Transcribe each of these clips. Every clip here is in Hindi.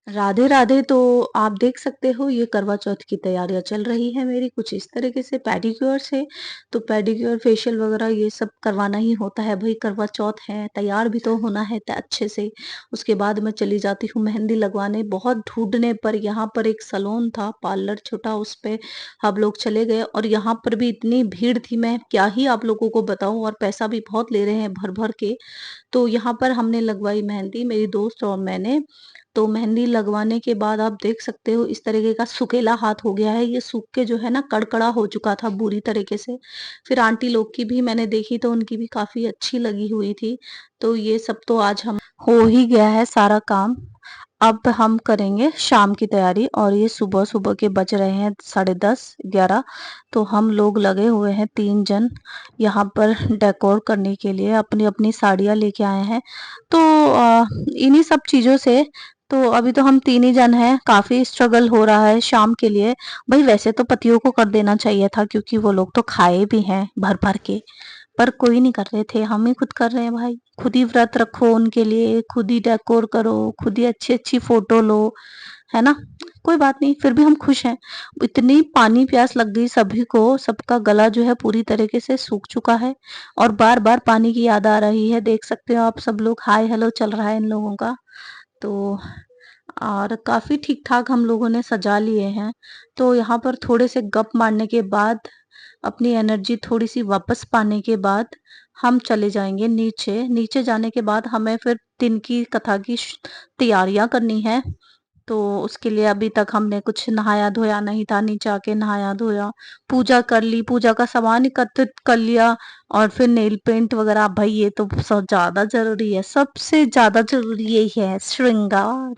राधे राधे। तो आप देख सकते हो ये करवा चौथ की तैयारियां चल रही है मेरी कुछ इस तरीके से पेडिक्योर से। तो पेडिक्योर फेशियल वगैरह ये सब करवाना ही होता है भाई, करवा चौथ है, तैयार भी तो होना है अच्छे से। उसके बाद मैं चली जाती हूँ मेहंदी लगवाने। बहुत ढूंढने पर यहाँ पर एक सलोन था, पार्लर छोटा, उस पे हम लोग चले गए और यहाँ पर भी इतनी भीड़ थी, मैं क्या ही आप लोगों को बताऊं, और पैसा भी बहुत ले रहे हैं भर भर के। तो यहाँ पर हमने लगवाई मेहंदी, मेरी दोस्त और मैंने। तो मेहंदी लगवाने के बाद आप देख सकते हो इस तरीके का सुकेला हाथ हो गया है, ये सूख के जो है ना कड़कड़ा हो चुका था बुरी तरीके से। फिर आंटी लोग की भी मैंने देखी तो उनकी भी काफी अच्छी लगी हुई थी। तो ये सब तो आज हम हो ही गया है सारा काम। अब हम करेंगे शाम की तैयारी, और ये सुबह सुबह के बज रहे हैं 10:30-11। तो हम लोग लगे हुए हैं 3 जन यहाँ पर डेकोर करने के लिए, अपनी अपनी साड़ियाँ लेके आए हैं। तो इन्हीं सब चीजों से, तो अभी तो हम 3 ही जन हैं, काफी स्ट्रगल हो रहा है शाम के लिए। भाई वैसे तो पतियों को कर देना चाहिए था क्योंकि वो लोग तो खाए भी हैं भर भर के, पर कोई नहीं कर रहे थे, हम ही खुद कर रहे हैं भाई। खुद ही व्रत रखो उनके लिए, खुद ही डेकोर करो, खुद ही अच्छी अच्छी फोटो लो, है ना। कोई बात नहीं, फिर भी हम खुश हैं। इतनी पानी प्यास लग गई सभी को, सबका गला जो है पूरी तरीके से सूख चुका है और बार बार पानी की याद आ रही है। देख सकते हो आप, सब लोग हाय हेलो चल रहा है इन लोगों का। तो और काफी ठीक ठाक हम लोगों ने सजा लिए हैं। तो यहाँ पर थोड़े से गप मारने के बाद, अपनी एनर्जी थोड़ी सी वापस पाने के बाद, हम चले जाएंगे नीचे। नीचे जाने के बाद हमें फिर दिन की कथा की तैयारियां करनी है। तो उसके लिए अभी तक हमने कुछ नहाया धोया नहीं था, नीचे आके नहाया धोया, पूजा कर ली, पूजा का सामान एकत्रित कर लिया, और फिर नेल पेंट वगैरह। भाई ये तो सब ज्यादा जरूरी है, सबसे ज्यादा जरूरी यही है, श्रृंगार।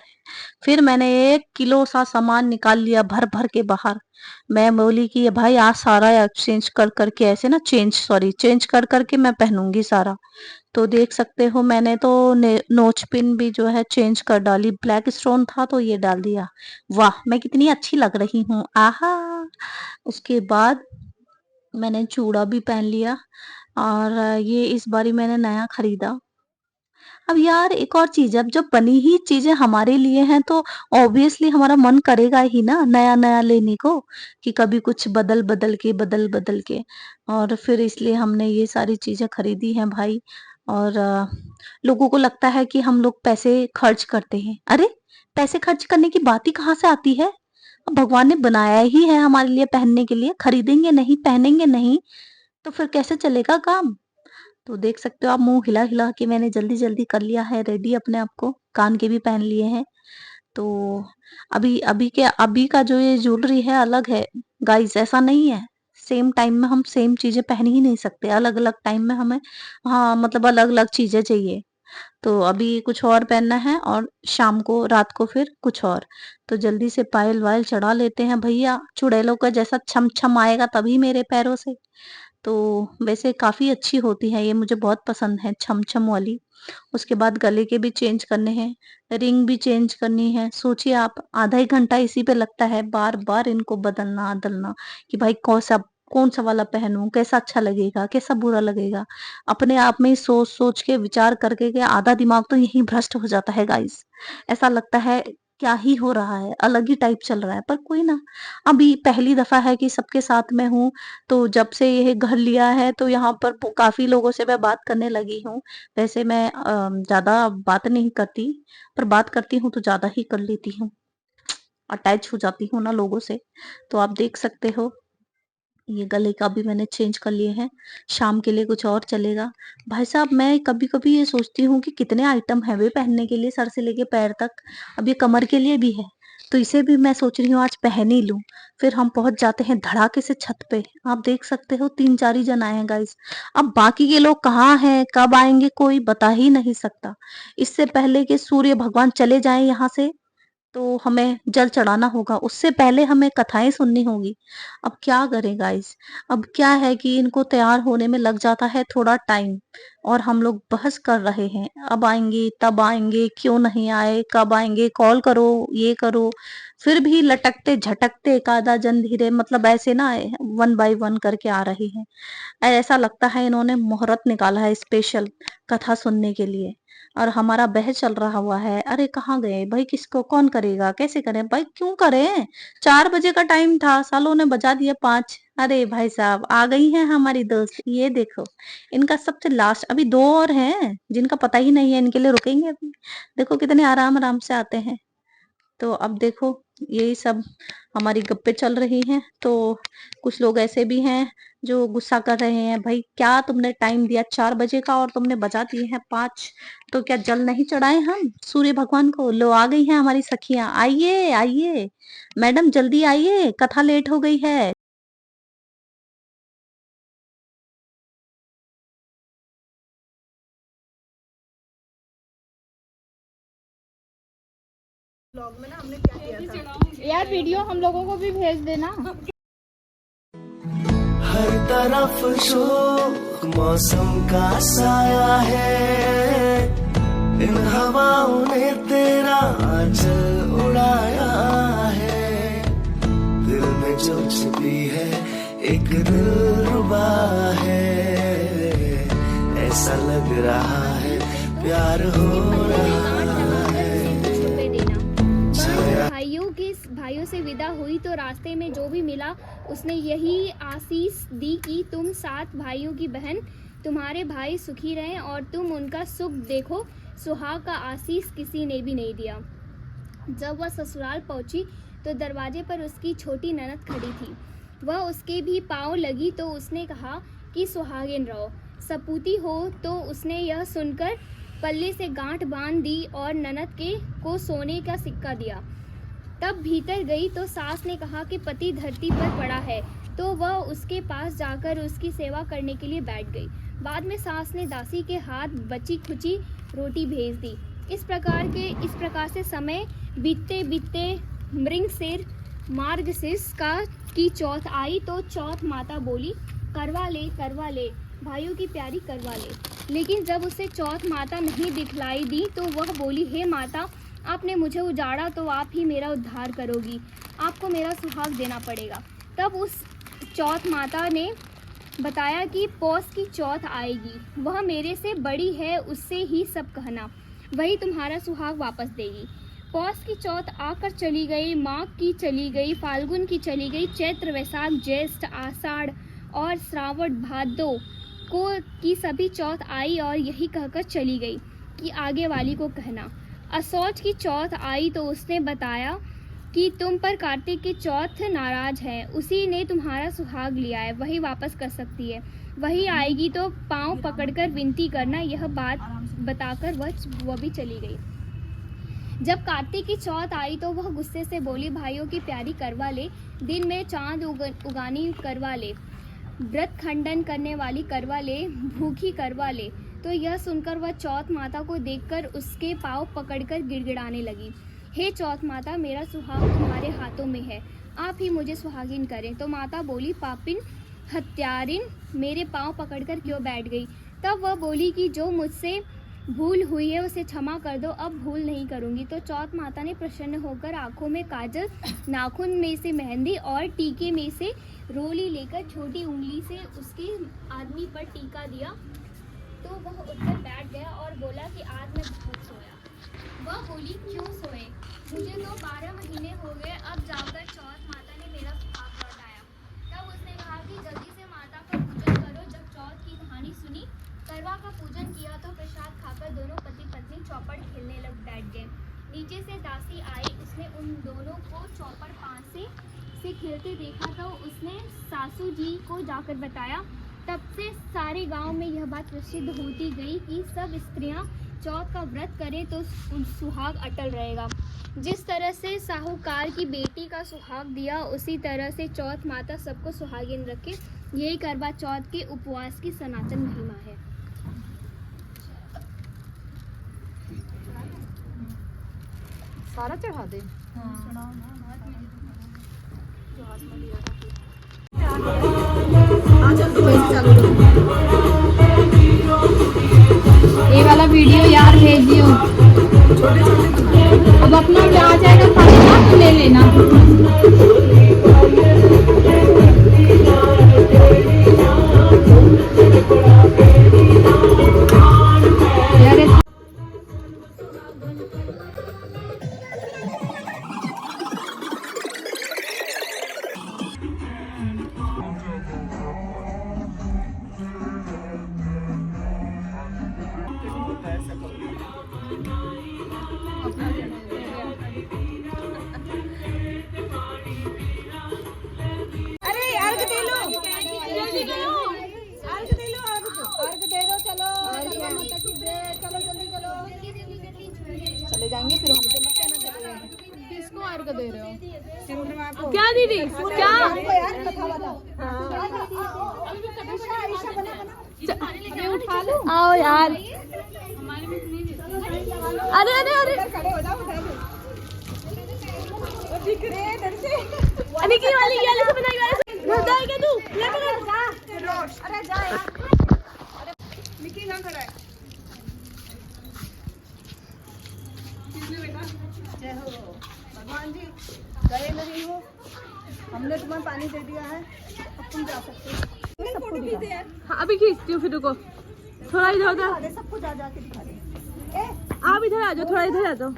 फिर मैंने 1 किलो सा सामान निकाल लिया भर भर के बाहर। मैं बोली कि ये भाई आज सारा एक्सचेंज कर करके, ऐसे ना चेंज कर करके मैं पहनूंगी सारा। तो देख सकते हो मैंने तो नोच पिन भी जो है चेंज कर डाली, ब्लैक स्टोन था तो ये डाल दिया। वाह मैं कितनी अच्छी लग रही हूँ, आहा। उसके बाद मैंने चूड़ा भी पहन लिया, और ये इस बारी मैंने नया खरीदा। अब यार एक और चीज है, अब जब बनी ही चीजें हमारे लिए हैं तो ऑब्वियसली हमारा मन करेगा ही ना नया नया लेने को, कि कभी कुछ बदल बदल के, बदल बदल के। और फिर इसलिए हमने ये सारी चीजें खरीदी हैं भाई। और लोगों को लगता है कि हम लोग पैसे खर्च करते हैं। अरे पैसे खर्च करने की बात ही कहाँ से आती है। अब भगवान ने बनाया ही है हमारे लिए पहनने के लिए, खरीदेंगे नहीं, पहनेंगे नहीं, तो फिर कैसे चलेगा काम। तो देख सकते हो आप, मुंह हिला हिला के मैंने जल्दी जल्दी कर लिया है रेडी अपने आप को, कान के भी पहन लिए हैं। तो अभी अभी के अभी का जो ये ज्वेलरी है अलग है गाइस, ऐसा नहीं है। सेम टाइम में हम सेम चीजें पहन ही नहीं सकते, अलग अलग टाइम में हमें, हाँ मतलब अलग अलग चीजें चाहिए। तो अभी कुछ और पहनना है और शाम को रात को फिर कुछ और। तो जल्दी से पायल वायल चढ़ा लेते हैं भैया, चुड़ैलों का जैसा छम छम आएगा तभी मेरे पैरों से। तो वैसे काफ़ी अच्छी होती है ये, मुझे बहुत पसंद है छम-छम वाली। उसके बाद गले के भी चेंज करने हैं, रिंग भी चेंज करनी है। सोचिए आप, आधा 1 घंटा इसी पे लगता है, बार-बार इनको बदलना-अदलना, कि भाई कौन-सा वाला पहनूँ, कैसा अच्छा लगेगा, कैसा बुरा लगेगा। अपने आप में ही सोच-सोच के, विचार करके के आधा दिमाग तो यहीं भ्रष्ट हो जाता है गाइस। ऐसा लगता है क्या ही हो रहा है, अलग ही टाइप चल रहा है, पर कोई ना। अभी पहली दफ़ा है कि सबके साथ में हूँ, तो जब से ये घर लिया है तो यहाँ पर काफी लोगों से मैं बात करने लगी हूँ। वैसे मैं ज्यादा बात नहीं करती, पर बात करती हूँ तो ज्यादा ही कर लेती हूँ, अटैच हो जाती हूँ ना लोगों से। तो आप देख सकते हो ये गले का भी मैंने चेंज कर लिए हैं, शाम के लिए कुछ और चलेगा। भाई साहब मैं कभी कभी ये सोचती हूँ कि कितने आइटम है वे पहनने के लिए, सर से लेके पैर तक। अब ये कमर के लिए भी है, तो इसे भी मैं सोच रही हूँ आज पहन ही लूं। फिर हम पहुंच जाते हैं धड़ाके से छत पे। आप देख सकते हो 3-4 ही जन आए हैं गाइस। अब बाकी के लोग कहाँ हैं, कब आएंगे, कोई बता ही नहीं सकता। इससे पहले कि सूर्य भगवान चले जाएं यहाँ से, तो हमें जल चढ़ाना होगा, उससे पहले हमें कथाएं सुननी होगी। अब क्या करें गाइस। अब क्या है कि इनको तैयार होने में लग जाता है थोड़ा टाइम, और हम लोग बहस कर रहे हैं, अब आएंगे तब आएंगे, क्यों नहीं आए, कब आएंगे, कॉल करो, ये करो। फिर भी लटकते झटकते एक आधा जन धीरे, मतलब ऐसे ना 1 बाय 1 करके आ रही है। ऐसा लगता है इन्होंने मुहूर्त निकाला है स्पेशल कथा सुनने के लिए। और हमारा बहस चल रहा हुआ है। अरे कहाँ गए भाई, किसको कौन करेगा, कैसे करें भाई, क्यों करें? 4 बजे का टाइम था, सालों ने बजा दिया 5। अरे भाई साहब, आ गई हैं हमारी दोस्त, ये देखो। इनका सबसे लास्ट, अभी 2 और हैं जिनका पता ही नहीं है, इनके लिए रुकेंगे अभी। देखो कितने आराम आराम से आते हैं। तो अब देखो, यही सब हमारी गप्पे चल रही हैं। तो कुछ लोग ऐसे भी हैं जो गुस्सा कर रहे हैं, भाई क्या तुमने टाइम दिया 4 बजे का और तुमने बजा दिए हैं 5। तो क्या जल नहीं चढ़ाए हम सूर्य भगवान को? लो आ गई हैं हमारी सखियां, आइए आइए मैडम, जल्दी आइए, कथा लेट हो गई है। ब्लॉग में ना हमने क्या किया था यार, वीडियो हम लोगों को भी भेज देना। हर तरफ शोक मौसम का साया है, इन हवाओं ने तेरा आंचल उड़ाया है। दिल में जो छिपी है एक दिलरुबा है, ऐसा लग रहा है प्यार हो रहा है। भाइयों से विदा हुई तो रास्ते में जो भी मिला उसने यही आशीष दी कि तुम 7 भाइयों की बहन, तुम्हारे भाई सुखी रहें और तुम उनका सुख देखो। सुहाग का आशीष किसी ने भी नहीं दिया। जब वह ससुराल पहुंची तो दरवाजे पर उसकी छोटी ननद खड़ी थी। वह उसके भी पाँव लगी तो उसने कहा कि सुहागिन रहो, सपूती हो। तो उसने यह सुनकर पल्ले से गांठ बांध दी और ननद को सोने का सिक्का दिया। तब भीतर गई तो सास ने कहा कि पति धरती पर पड़ा है, तो वह उसके पास जाकर उसकी सेवा करने के लिए बैठ गई। बाद में सास ने दासी के हाथ बची खुची रोटी भेज दी। इस प्रकार से समय बीतते बीतते मृगशिर मार्गशीर्ष की चौथ आई तो चौथ माता बोली, करवा ले भाइयों की प्यारी, करवा ले। लेकिन जब उसे चौथ माता नहीं दिखलाई दी तो वह बोली, हे माता, आपने मुझे उजाड़ा तो आप ही मेरा उद्धार करोगी, आपको मेरा सुहाग देना पड़ेगा। तब उस चौथ माता ने बताया कि पौष की चौथ आएगी, वह मेरे से बड़ी है, उससे ही सब कहना, वही तुम्हारा सुहाग वापस देगी। पौष की चौथ आकर चली गई, माघ की चली गई, फाल्गुन की चली गई, चैत्र वैशाख ज्येष्ठ आषाढ़ और श्रावण भादो की सभी चौथ आई और यही कहकर चली गई कि आगे वाली को कहना। असौज की चौथ आई तो उसने बताया कि तुम पर कार्तिक की चौथ नाराज है, उसी ने तुम्हारा सुहाग लिया है, वही वापस कर सकती है, वही आएगी तो पाँव पकड़कर विनती करना। यह बात बताकर वह भी चली गई। जब कार्तिक की चौथ आई तो वह गुस्से से बोली, भाइयों की प्यारी, करवा ले, दिन में चांद उगानी, करवा ले, व्रत खंडन करने वाली, करवा ले, भूखी, करवा ले। तो यह सुनकर वह चौथ माता को देखकर उसके पाँव पकड़कर गिड़गिड़ाने लगी, हे चौथ माता, मेरा सुहाग तुम्हारे हाथों में है, आप ही मुझे सुहागिन करें। तो माता बोली, पापिन हत्यारिन, मेरे पाँव पकड़कर क्यों बैठ गई? तब वह बोली कि जो मुझसे भूल हुई है उसे क्षमा कर दो, अब भूल नहीं करूँगी। तो चौथ माता ने प्रसन्न होकर आँखों में काजल, नाखून में से मेहंदी और टीके में से रोली लेकर छोटी उंगली से उसके आदमी पर टीका दिया। तो वह उठकर बैठ गया और बोला कि आज मैं बहुत सोया। वह बोली, क्यों सोए? मुझे तो 12 महीने हो गए, अब जाकर चौथ माता ने मेरा सुहाग लौटाया। तब उसने कहा कि जल्दी से माता का पूजन करो। जब चौथ की कहानी सुनी, करवा का पूजन किया तो प्रसाद खाकर दोनों पति पत्नी चौपड़ खेलने बैठ गए। नीचे से दासी आई, उसने उन दोनों को चौपड़ पांच से खेलते देखा तो उसने सासू जी को जाकर बताया। तब से सारे गांव में यह बात प्रसिद्ध होती गई कि सब स्त्रियां चौथ का व्रत करें तो सुहाग अटल रहेगा। जिस तरह से साहूकार की बेटी का सुहाग दिया, उसी तरह से चौथ माता सबको सुहागिन रखे। यही करवा चौथ के उपवास की सनातन महिमा है। सारा चढ़ा दे। ये वाला वीडियो यार भेजियो। अब अपना क्या आ जाएगा, खाना ले लेना। मेरे को दे रहे हो? क्या दीदी क्या अरे उठा लो। आओ यार अरे अरे अरे निकी वाली ये वाली से बनाएगा घर जाएगा तू ले जा अरे जा यार। निकी ना खड़ा है। जय हो भगवान जी, गए नहीं हो, हमने तुम्हें पानी दे दिया है, अब तुम जा सकते हो। सबको दिखा दे। हाँ, अभी खींचती हूँ फिर रुको थोड़ा इधर उधर सबको जा जा के दिखा दे। आप इधर आ जाओ थोड़ा इधर आ जाओ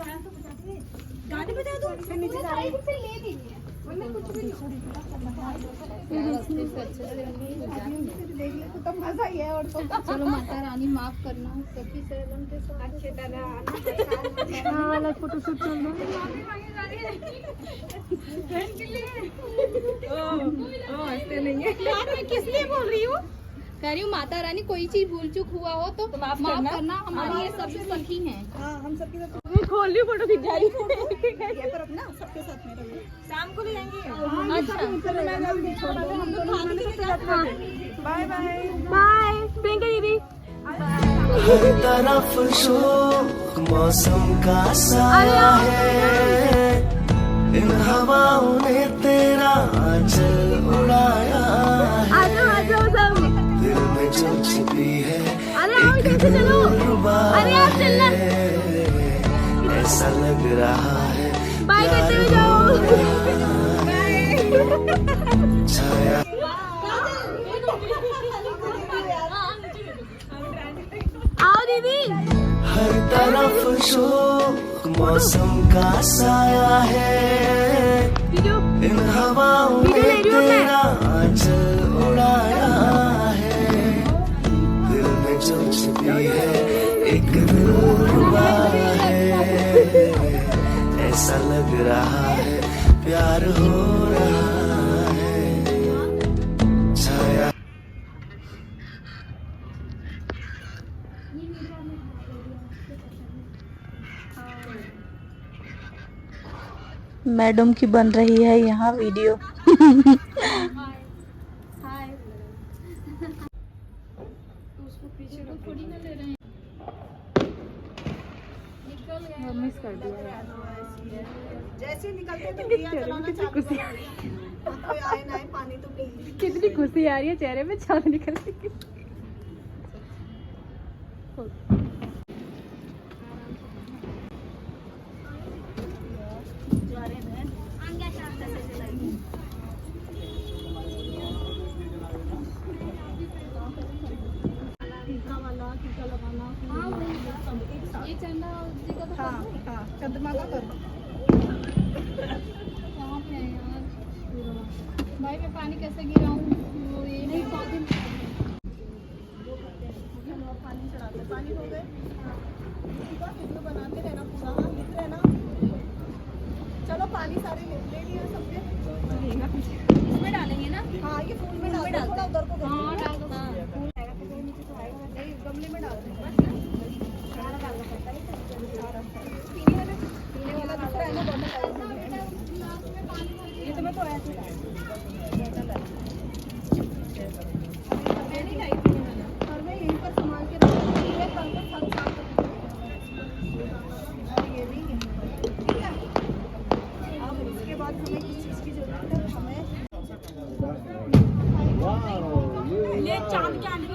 गाड़ी में जा दो, फिर नीचे जा रही है। ले दीजिए वरना कुछ भी नहीं देख ले तो तब मजा ही है। और तो चलो माता रानी माफ करना सखी शरण के साथ अच्छे तरह आना। हाँ लाइक फोटोशूट चल रहा हंसते नहीं है यार। मैं किस लिए बोल रही हूँ? कह रही हूँ माता रानी कोई चीज भूल चूक हुआ हो तो माफ करना। हमारी ये सबसे सखी हैं। हाँ हम सबके साथ मैं खोल रही हूँ फोटो खींच जा रही हूँ ये पर अपना सबके साथ में रहो। शाम को ले जाएंगे। बाय बाय बाय प्रियंका दीदी हर तरफ शोक मौसम का साया है, इन हवाओं ने तेरा आंचल उड़ाया है, आ जाओ सब दिल में जो छिपी है अरे आओ इधर से चलो अरे आप चलना ऐसा लग रहा है बाय करते हुए जाओ छाया। आओ दीदी हर तरफ शोक मौसम का साया है, वीडियो इन हवाओं ने तेरा आंचल उड़ाया है, दिल में जो छिपी है एक दिलरुबा है, ऐसा लग रहा है प्यार हो रहा है छाया। मैडम की बन रही है यहाँ वीडियो। मिस कर दिया जैसे निकलते तो दिया जलाना चालू कर दिया। कोई आए ना आए पानी तो पी। कितनी खुशी आ रही है चेहरे पे चांद निकल रही है ये चंदा जी का तो हाँ चंद्रमा का कर कहाँ पे है यार भाई। मैं पानी कैसे गिराऊं? वो ये नहीं पौधे पानी चढ़ाते पानी हो गए वीडियो बनाते रहना पूरा। हाँ लिख रहना। चलो पानी सारे ले लिए सबके इसमें डालेंगे ना। हाँ ये फूल में डाल दो थोड़ा उधर को। हाँ डाल दो। हाँ फूल आएगा तो नीचे तो आएगा नहीं गमले में डाल दो बस। सारा डालना पड़ता है पीने वाला दिख रहा है ना बॉटल ये तो मैं तो ऐसे ही नहीं लाई थी मैंने और मैं यहीं पर संभाल के रखी है कल तक सब साफ और ये भी ठीक है। अब इसके बाद हमें किस चीज़ की जरूरत है? हमें ये चांद की आंटी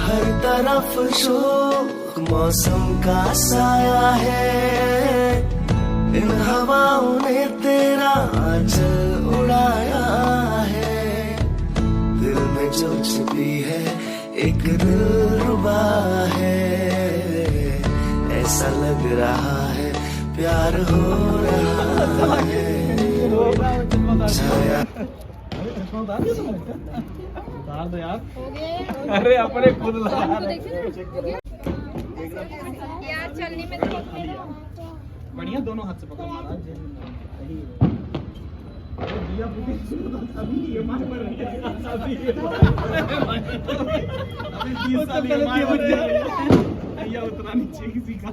हर तरफ शोक मौसम का साया है, इन हवाओं ने तेरा आंचल उड़ाया है, दिल में जो छिपी है एक दिलरुबा है, ऐसा लग रहा है प्यार हो रहा है छाया। चश्मा उतार दिया तुमने? उतार दो यार। हो गए अरे अपने खुद लगा तो रहे। देखिए यार चलने में तो बढ़िया दोनों हाथ से पकड़ महाराज सही है। अरे दिया बुद्धि अभी ये मान पर रही है अभी 20 साल ये मान पर रही है भैया उतना नीचे किसी का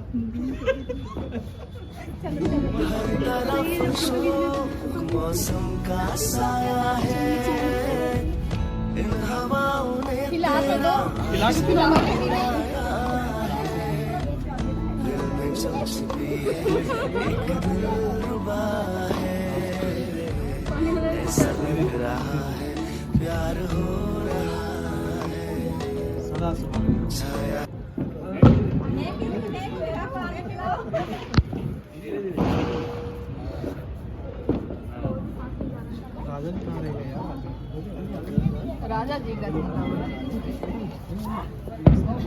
हर तरफ शोक मौसम का साया है, इन हवाओं ने खिला के दो खिला के खिला के दो। दिल में जब छिपी है एक दिलरुबा है, ऐसा लग रहा है प्यार हो रहा है, सदा सुबह छाया राजन कहाँ रह गया यार? राजा जी का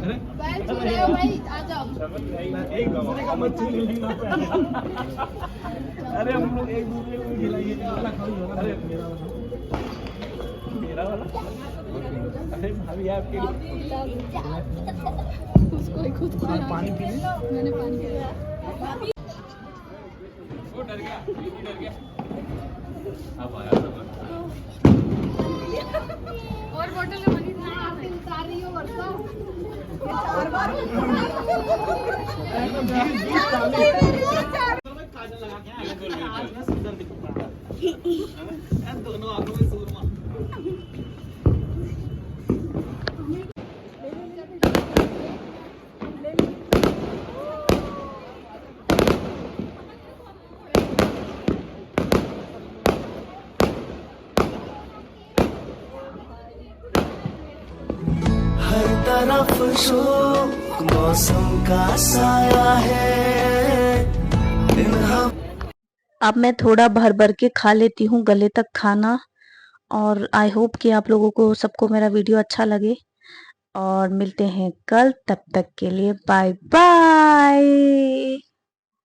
अरे बैल छू रहे हो भाई आ जाओ। एक दूसरे का मत छूने लेना पहले। अरे हम लोग एक दूसरे को खिलाइए वाला खाओ अरे मेरा वाला अरे भाभी आपके उसको ही खुद पानी पीने मैंने पानी पिया। वो डर गया अब आया और बोतल में पानी ना उतार रही हो वर्षा चार बार काजल लगा के आगे बोल रही आज ना सुंदर दिखता है दोनों आंखों में सूरमा हर तरफ शोक मौसम का साया है, इन अब मैं थोड़ा भर भर के खा लेती हूँ गले तक खाना। और आई होप कि आप लोगों को सबको मेरा वीडियो अच्छा लगे और मिलते हैं कल। तब तक के लिए बाय बाय।